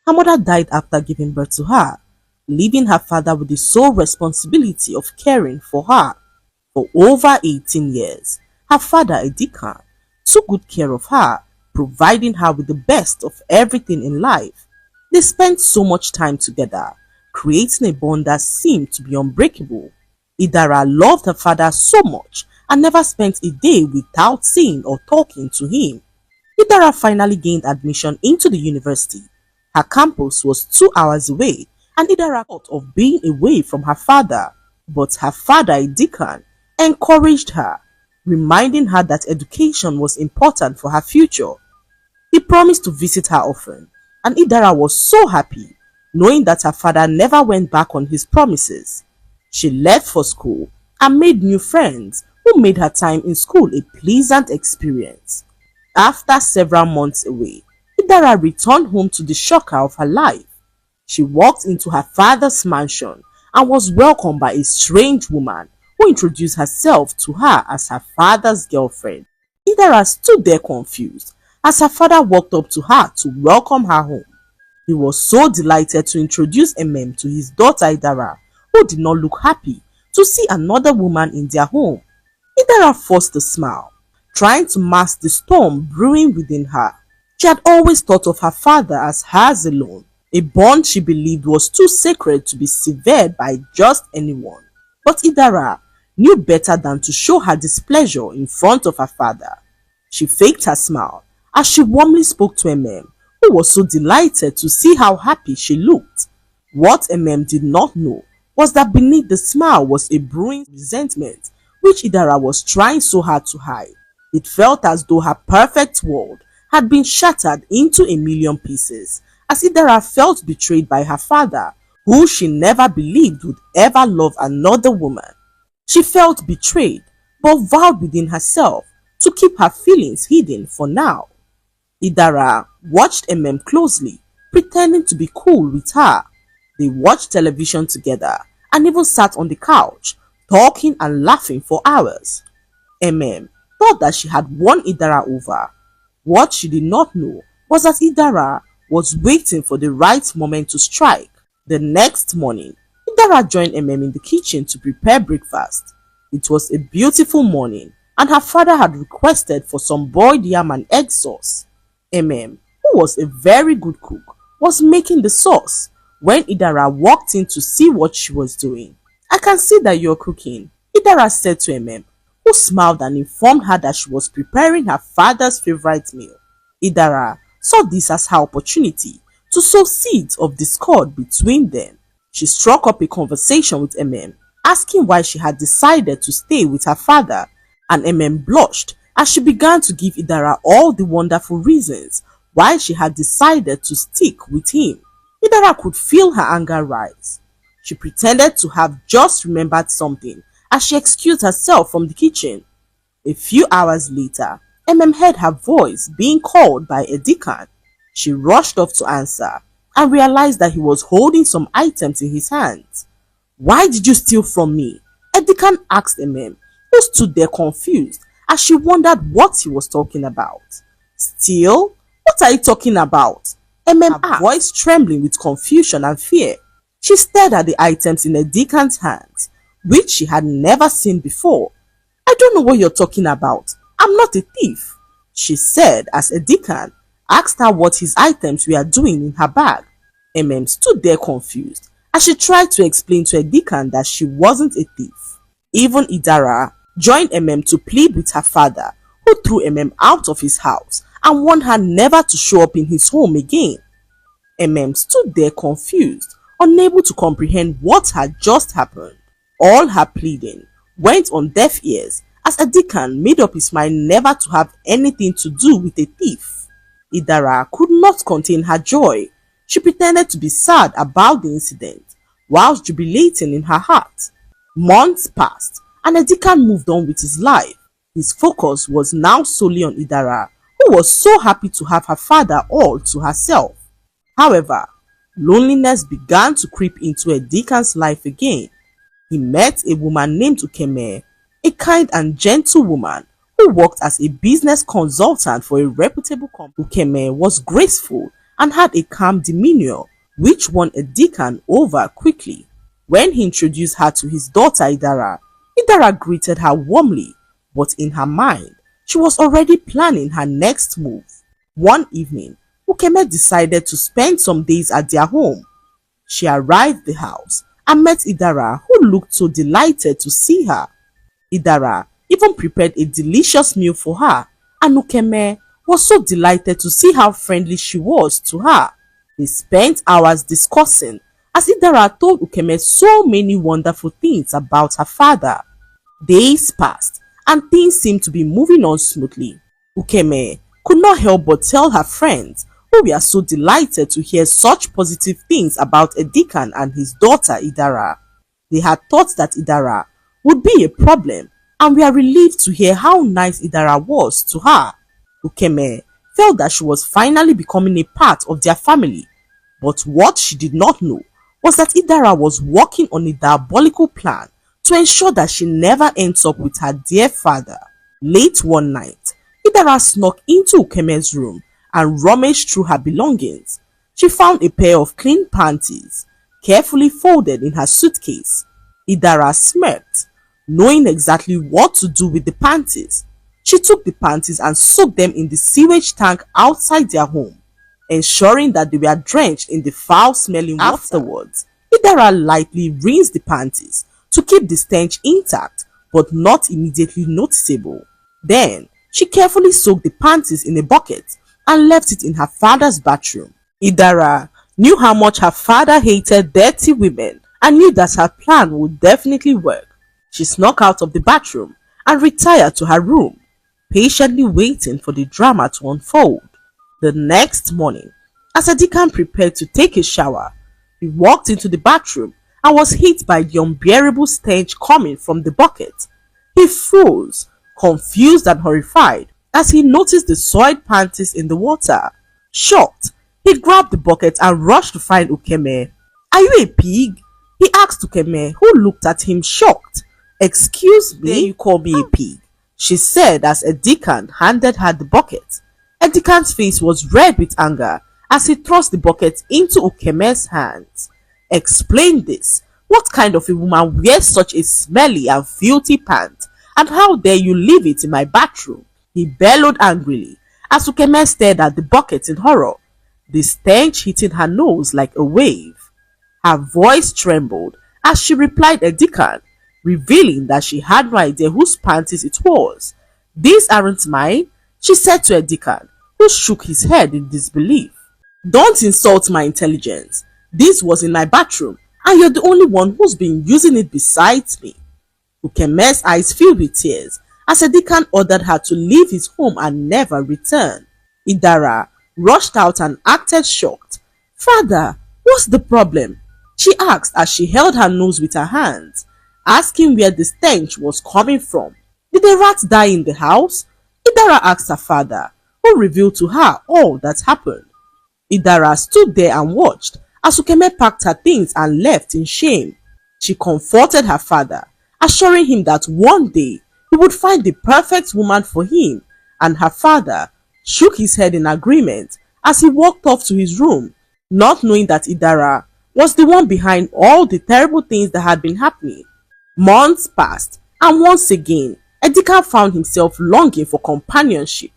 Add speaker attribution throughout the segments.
Speaker 1: Her mother died after giving birth to her, leaving her father with the sole responsibility of caring for her. For over 18 years, her father, a deacon, took good care of her, providing her with the best of everything in life. They spent so much time together, creating a bond that seemed to be unbreakable. Idara loved her father so much and never spent a day without seeing or talking to him. Idara finally gained admission into the university. Her campus was 2 hours away, and Idara thought of being away from her father. But her father, a deacon, encouraged her, reminding her that education was important for her future. He promised to visit her often, and Idara was so happy, knowing that her father never went back on his promises. She left for school and made new friends who made her time in school a pleasant experience. After several months away, Idara returned home to the shocker of her life. She walked into her father's mansion and was welcomed by a strange woman who introduced herself to her as her father's girlfriend. Idara stood there confused as her father walked up to her to welcome her home. He was so delighted to introduce Emem to his daughter Idara, who did not look happy to see another woman in their home. Idara forced a smile, trying to mask the storm brewing within her. She had always thought of her father as hers alone, a bond she believed was too sacred to be severed by just anyone. But Idara knew better than to show her displeasure in front of her father. She faked her smile as she warmly spoke to Emem, who was so delighted to see how happy she looked. What Emem did not know was that beneath the smile was a brewing resentment which Idara was trying so hard to hide. It felt as though her perfect world had been shattered into a million pieces, as Idara felt betrayed by her father, who she never believed would ever love another woman. She felt betrayed, but vowed within herself to keep her feelings hidden for now. Idara watched Emem closely, pretending to be cool with her. They watched television together and even sat on the couch, talking and laughing for hours. Emem thought that she had won Idara over. What she did not know was that Idara was waiting for the right moment to strike. The next morning, Idara joined Emem in the kitchen to prepare breakfast. It was a beautiful morning, and her father had requested for some boiled yam and egg sauce. Emem, who was a very good cook, was making the sauce when Idara walked in to see what she was doing. "I can see that you're cooking," Idara said to Emem, who smiled and informed her that she was preparing her father's favorite meal. Idara saw this as her opportunity to sow seeds of discord between them. She struck up a conversation with Emem, asking why she had decided to stay with her father, and Emem blushed as she began to give Idara all the wonderful reasons why she had decided to stick with him. Idara could feel her anger rise. She pretended to have just remembered something as she excused herself from the kitchen. A few hours later, Emem heard her voice being called by a deacon. She rushed off to answer and realized that he was holding some items in his hands. "Why did you steal from me?" a deacon asked Emem, who stood there confused as she wondered what he was talking about. "Steal? What are you talking about?" Emem asked, her voice trembling with confusion and fear. She stared at the items in the deacon's hands, which she had never seen before. "I don't know what you're talking about. I'm not a thief," she said as a deacon asked her what his items were doing in her bag. Emem stood there confused as she tried to explain to a deacon that she wasn't a thief. Even Idara joined Emem to plead with her father, who threw Emem out of his house and warned her never to show up in his home again. Emem stood there confused, unable to comprehend what had just happened. All her pleading went on deaf ears as a deacon made up his mind never to have anything to do with a thief. Idara could not contain her joy. She pretended to be sad about the incident, while jubilating in her heart. Months passed, and the deacon moved on with his life. His focus was now solely on Idara, who was so happy to have her father all to herself. However, loneliness began to creep into a deacon's life again. He met a woman named Ukeme, a kind and gentle woman who worked as a business consultant for a reputable company. Ukeme was graceful and had a calm demeanor, which won Edikan over quickly. When he introduced her to his daughter Idara, Idara greeted her warmly, but in her mind, she was already planning her next move. One evening, Ukeme decided to spend some days at their home. She arrived at the house and met Idara, who looked so delighted to see her. Idara even prepared a delicious meal for her, and Ukeme was so delighted to see how friendly she was to her. They spent hours discussing as Idara told Ukeme so many wonderful things about her father. Days passed and things seemed to be moving on smoothly. Ukeme could not help but tell her friends, who were so delighted to hear such positive things about Edikan and his daughter Idara. They had thought that Idara would be a problem and were relieved to hear how nice Idara was to her. Ukeme felt that she was finally becoming a part of their family, but what she did not know was that Idara was working on a diabolical plan to ensure that she never ends up with her dear father. Late one night, Idara snuck into Ukeme's room and rummaged through her belongings. She found a pair of clean panties, carefully folded in her suitcase. Idara smirked, knowing exactly what to do with the panties. She took the panties and soaked them in the sewage tank outside their home, ensuring that they were drenched in the foul-smelling water. Afterwards, Idara lightly rinsed the panties to keep the stench intact but not immediately noticeable. Then, she carefully soaked the panties in a bucket and left it in her father's bathroom. Idara knew how much her father hated dirty women and knew that her plan would definitely work. She snuck out of the bathroom and retired to her room, patiently waiting for the drama to unfold. The next morning, as Edikan prepared to take a shower, he walked into the bathroom and was hit by the unbearable stench coming from the bucket. He froze, confused and horrified, as he noticed the soiled panties in the water. Shocked, he grabbed the bucket and rushed to find Ukeme. "Are you a pig?" he asked Ukeme, who looked at him shocked. "Excuse me, you call me a pig?" she said as Edikan handed her the bucket. Edikan's face was red with anger as he thrust the bucket into Ukeme's hands. "Explain this. What kind of a woman wears such a smelly and filthy pant, and how dare you leave it in my bathroom?" he bellowed angrily as Ukeme stared at the bucket in horror, the stench hitting her nose like a wave. Her voice trembled as she replied Edikan, revealing that she had no idea whose panties it was. "These aren't mine," she said to Edikan, who shook his head in disbelief. "Don't insult my intelligence. This was in my bathroom, and you're the only one who's been using it besides me." Ukeme's eyes filled with tears as Edikan ordered her to leave his home and never return. Idara rushed out and acted shocked. "Father, what's the problem?" she asked as she held her nose with her hands, asking where the stench was coming from. "Did a rat die in the house?" Idara asked her father, who revealed to her all that happened. Idara stood there and watched as Ukeme packed her things and left in shame. She comforted her father, assuring him that one day he would find the perfect woman for him, and her father shook his head in agreement as he walked off to his room, not knowing that Idara was the one behind all the terrible things that had been happening. Months passed, and once again, Edikan found himself longing for companionship.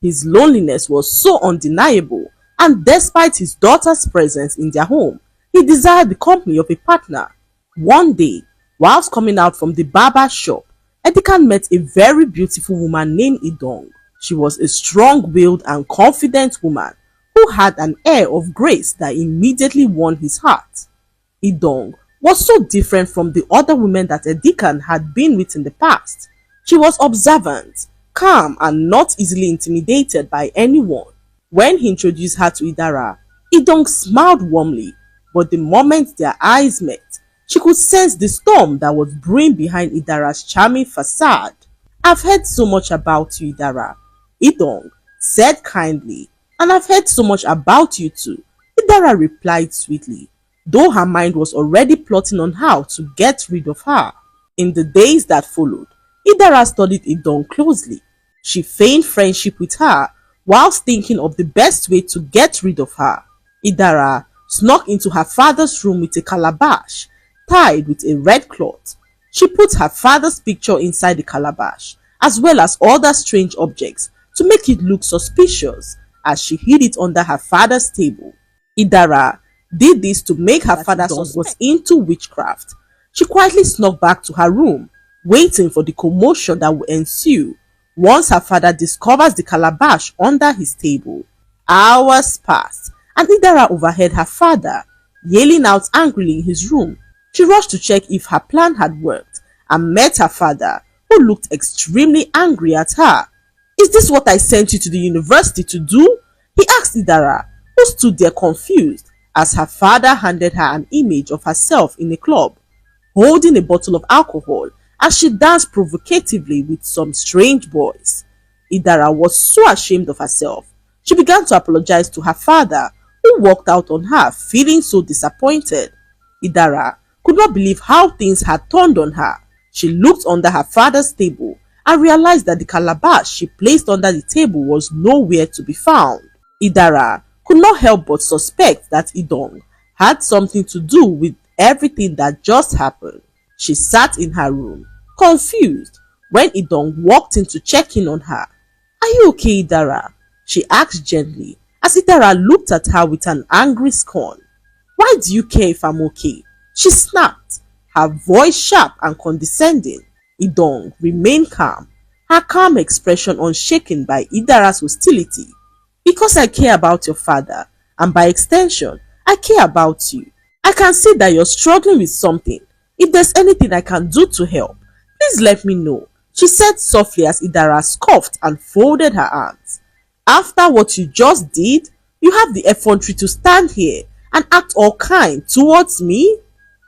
Speaker 1: His loneliness was so undeniable, and despite his daughter's presence in their home, he desired the company of a partner. One day, whilst coming out from the barber shop, Edikan met a very beautiful woman named Idong. She was a strong-willed and confident woman who had an air of grace that immediately won his heart. Idong was so different from the other women that Edikan had been with in the past. She was observant, calm, and not easily intimidated by anyone. When he introduced her to Idara, Idong smiled warmly, but the moment their eyes met, she could sense the storm that was brewing behind Idara's charming facade. "I've heard so much about you, Idara," Idong said kindly. "And I've heard so much about you too," Idara replied sweetly, though her mind was already plotting on how to get rid of her. In the days that followed, Idara studied Idong closely. She feigned friendship with her, whilst thinking of the best way to get rid of her. Idara snuck into her father's room with a calabash tied with a red cloth. She put her father's picture inside the calabash, as well as other strange objects to make it look suspicious, as she hid it under her father's table. Idara did this to make her father suspect was into witchcraft. She quietly snuck back to her room, waiting for the commotion that would ensue once her father discovers the calabash under his table. Hours passed, and Idara overheard her father yelling out angrily in his room. She rushed to check if her plan had worked and met her father, who looked extremely angry at her. "Is this what I sent you to the university to do?" he asked Idara, who stood there confused as her father handed her an image of herself in a club, holding a bottle of alcohol as she danced provocatively with some strange boys. Idara was so ashamed of herself. She began to apologize to her father, who walked out on her, feeling so disappointed. Idara could not believe how things had turned on her. She looked under her father's table and realized that the calabash she placed under the table was nowhere to be found. Idara could not help but suspect that Idong had something to do with everything that just happened. She sat in her room, confused, when Idong walked in to check in on her. "Are you okay, Idara?" she asked gently, as Idara looked at her with an angry scorn. "Why do you care if I'm okay?" she snapped, her voice sharp and condescending. Idong remained calm, her calm expression unshaken by Idara's hostility. "Because I care about your father, and by extension, I care about you. I can see that you're struggling with something. If there's anything I can do to help, please let me know," she said softly as Idara scoffed and folded her arms. "After what you just did, you have the effrontery to stand here and act all kind towards me?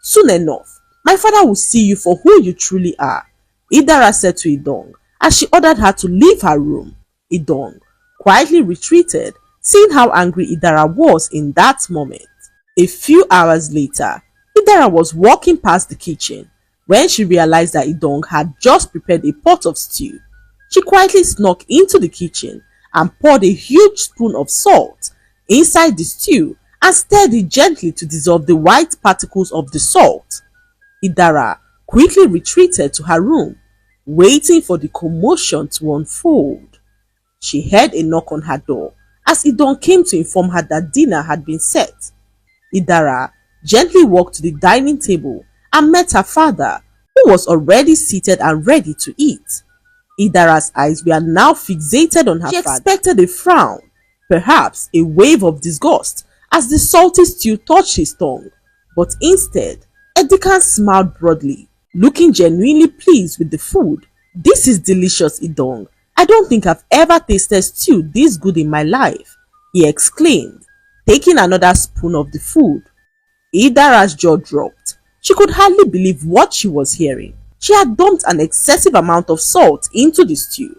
Speaker 1: Soon enough, my father will see you for who you truly are," Idara said to Idong as she ordered her to leave her room. Idong quietly retreated, seeing how angry Idara was in that moment. A few hours later, Idara was walking past the kitchen when she realized that Idong had just prepared a pot of stew. She quietly snuck into the kitchen and poured a huge spoon of salt inside the stew and stirred it gently to dissolve the white particles of the salt. Idara quickly retreated to her room, waiting for the commotion to unfold. She heard a knock on her door as Idong came to inform her that dinner had been set. Idara gently walked to the dining table and met her father, who was already seated and ready to eat. Idara's eyes were now fixated on her father. She expected a frown, perhaps a wave of disgust, as the salty stew touched his tongue, but instead, Edikan smiled broadly, looking genuinely pleased with the food. "This is delicious, Idong. I don't think I've ever tasted stew this good in my life," he exclaimed, taking another spoon of the food. Idara's jaw dropped. She could hardly believe what she was hearing. She had dumped an excessive amount of salt into the stew.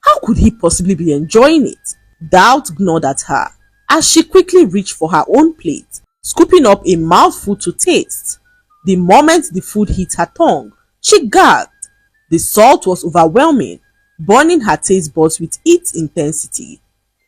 Speaker 1: How could he possibly be enjoying it? Doubt gnawed at her as she quickly reached for her own plate, scooping up a mouthful to taste. The moment the food hit her tongue, she gagged. The salt was overwhelming, burning her taste buds with its intensity.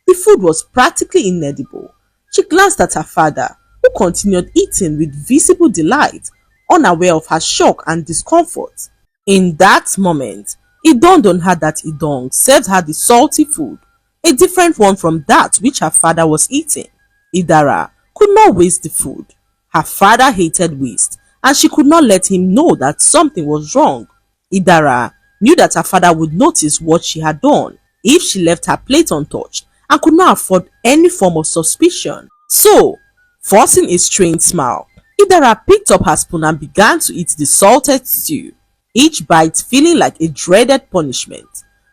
Speaker 1: The food was practically inedible. She glanced at her father, who continued eating with visible delight, unaware of her shock and discomfort. In that moment, it dawned on her that Idong served her the salty food, a different one from that which her father was eating. Idara could not waste the food. Her father hated waste, and she could not let him know that something was wrong. Idara knew that her father would notice what she had done if she left her plate untouched and could not afford any form of suspicion. So, forcing a strained smile, Idara picked up her spoon and began to eat the salted stew, each bite feeling like a dreaded punishment.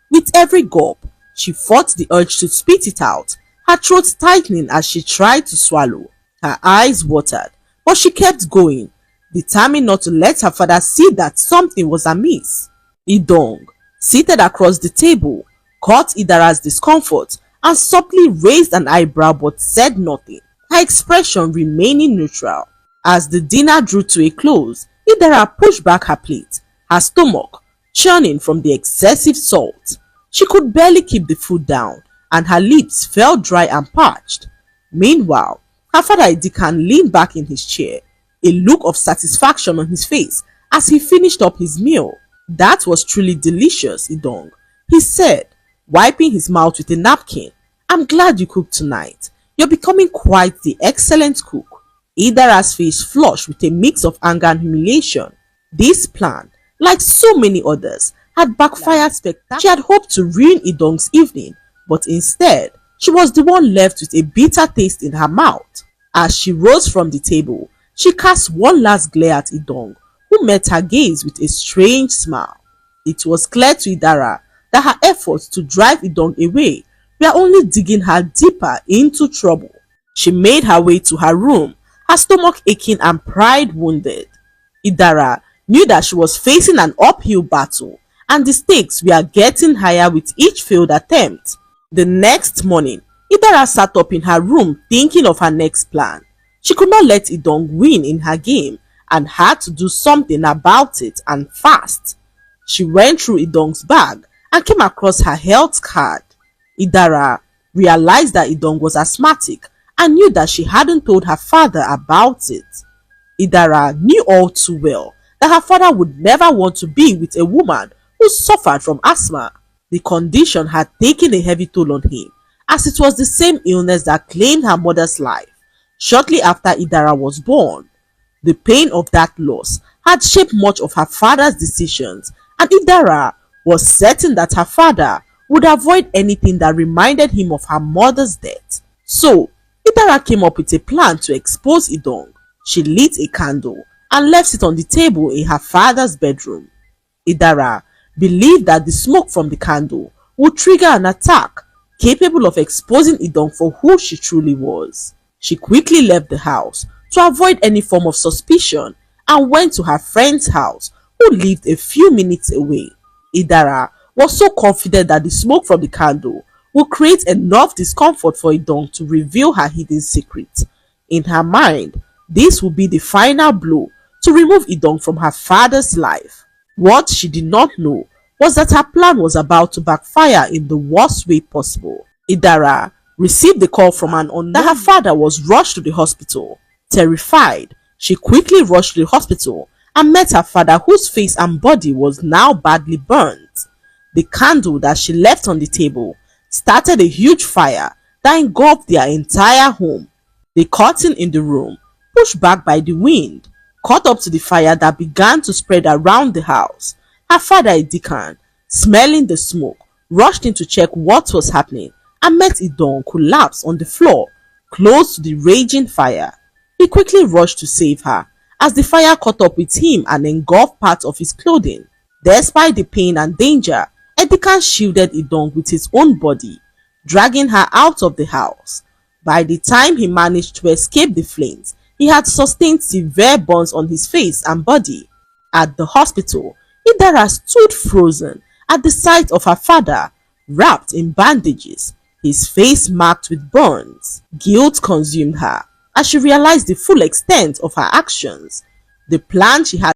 Speaker 1: With every gulp, she fought the urge to spit it out, her throat tightening as she tried to swallow. Her eyes watered, but she kept going, determined not to let her father see that something was amiss. Idong, seated across the table, caught Idara's discomfort and softly raised an eyebrow but said nothing, her expression remaining neutral. As the dinner drew to a close, Idara pushed back her plate, her stomach churning from the excessive salt. She could barely keep the food down and her lips felt dry and parched. Meanwhile, her father Edikan leaned back in his chair, a look of satisfaction on his face as he finished up his meal. "That was truly delicious, Idong," he said, wiping his mouth with a napkin. "I'm glad you cooked tonight. You're becoming quite the excellent cook." Idara's face flushed with a mix of anger and humiliation. This plan, like so many others, had backfired spectacularly. She had hoped to ruin Idong's evening, but instead, she was the one left with a bitter taste in her mouth. As she rose from the table, she cast one last glare at Idong, who met her gaze with a strange smile. It was clear to Idara that her efforts to drive Idong away were only digging her deeper into trouble. She made her way to her room, her stomach aching and pride wounded. Idara knew that she was facing an uphill battle, and the stakes were getting higher with each failed attempt. The next morning, Idara sat up in her room thinking of her next plan. She could not let Idong win in her game and had to do something about it, and fast. She went through Idong's bag and came across her health card. Idara realized that Idong was asthmatic and knew that she hadn't told her father about it. Idara knew all too well that her father would never want to be with a woman who suffered from asthma. The condition had taken a heavy toll on him, as it was the same illness that claimed her mother's life shortly after Idara was born. The pain of that loss had shaped much of her father's decisions, and Idara was certain that her father would avoid anything that reminded him of her mother's death. So, Idara came up with a plan to expose Idong. She lit a candle and left it on the table in her father's bedroom. Idara believed that the smoke from the candle would trigger an attack capable of exposing Idong for who she truly was. She quickly left the house to avoid any form of suspicion and went to her friend's house, who lived a few minutes away. Idara was so confident that the smoke from the candle would create enough discomfort for Idong to reveal her hidden secret. In her mind, this would be the final blow to remove Idong from her father's life. What she did not know was that her plan was about to backfire in the worst way possible. Idara received the call from an unknown that her father was rushed to the hospital. Terrified, she quickly rushed to the hospital and met her father, whose face and body was now badly burnt. The candle that she left on the table started a huge fire that engulfed their entire home. The curtain in the room, pushed back by the wind, caught up to the fire that began to spread around the house. Her father Edikan, smelling the smoke, rushed in to check what was happening and met Idong collapsed on the floor close to the raging fire. He quickly rushed to save her as the fire caught up with him and engulfed parts of his clothing. Despite the pain and danger, Edikan shielded Idong with his own body, dragging her out of the house. By the time he managed to escape the flames, he had sustained severe burns on his face and body. At the hospital, Idara stood frozen at the sight of her father, wrapped in bandages, his face marked with burns. Guilt consumed her as she realized the full extent of her actions. The plan she had